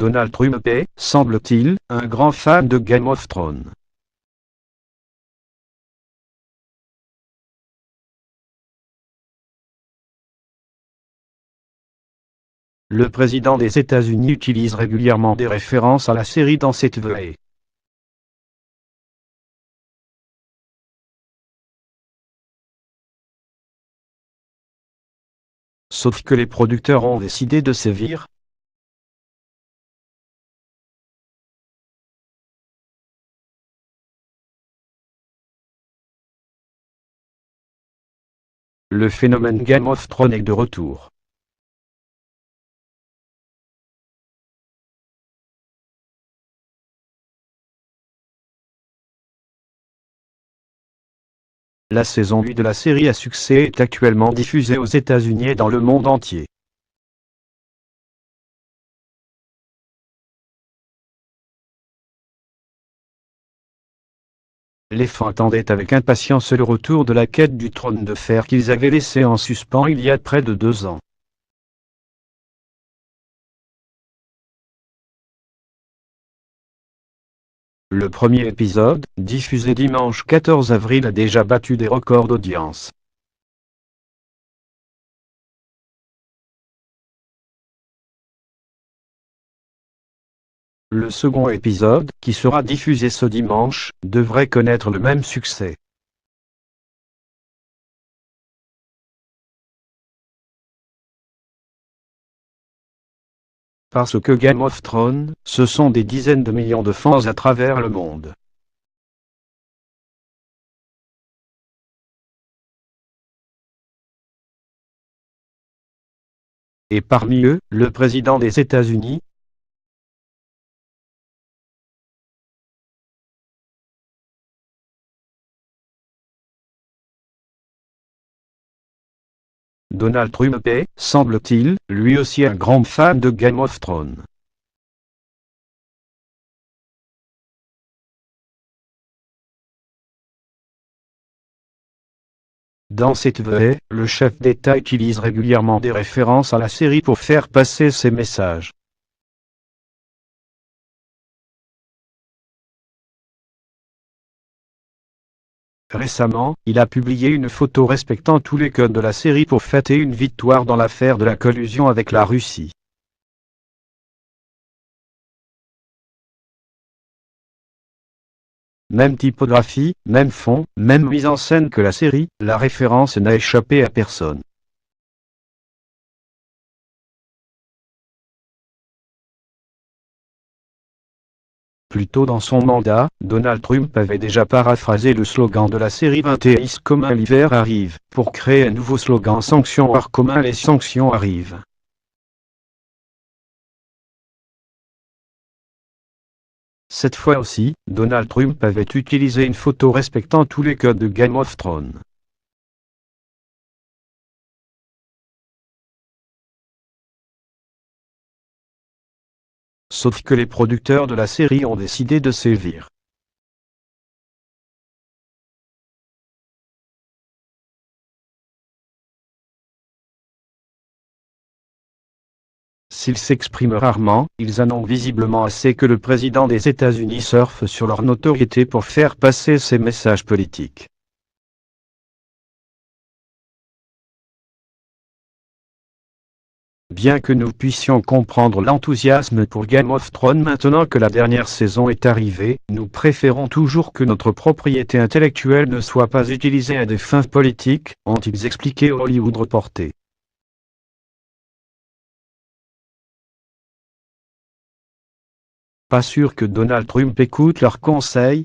Donald Trump est, semble-t-il, un grand fan de Game of Thrones. Le président des États-Unis utilise régulièrement des références à la série dans cette veille. Sauf que les producteurs ont décidé de sévir. Le phénomène Game of Thrones est de retour. La saison 8 de la série à succès est actuellement diffusée aux États-Unis et dans le monde entier. Les fans attendaient avec impatience le retour de la quête du trône de fer qu'ils avaient laissé en suspens il y a près de 2 ans. Le premier épisode, diffusé dimanche 14 avril, a déjà battu des records d'audience. Le second épisode, qui sera diffusé ce dimanche, devrait connaître le même succès. Parce que Game of Thrones, ce sont des dizaines de millions de fans à travers le monde. Et parmi eux, le président des États-Unis, Donald Trump est, semble-t-il, lui aussi un grand fan de Game of Thrones. Dans cette veille, le chef d'État utilise régulièrement des références à la série pour faire passer ses messages. Récemment, il a publié une photo respectant tous les codes de la série pour fêter une victoire dans l'affaire de la collusion avec la Russie. Même typographie, même fond, même mise en scène que la série, la référence n'a échappé à personne. Plus tôt dans son mandat, Donald Trump avait déjà paraphrasé le slogan de la série 21 commun l'hiver arrive, pour créer un nouveau slogan sanctions hors commun les sanctions arrivent. Cette fois aussi, Donald Trump avait utilisé une photo respectant tous les codes de Game of Thrones. Sauf que les producteurs de la série ont décidé de sévir. S'ils s'expriment rarement, ils en ont visiblement assez que le président des États-Unis surfe sur leur notoriété pour faire passer ses messages politiques. Bien que nous puissions comprendre l'enthousiasme pour Game of Thrones maintenant que la dernière saison est arrivée, nous préférons toujours que notre propriété intellectuelle ne soit pas utilisée à des fins politiques, ont-ils expliqué au Hollywood Reporter. Pas sûr que Donald Trump écoute leurs conseils,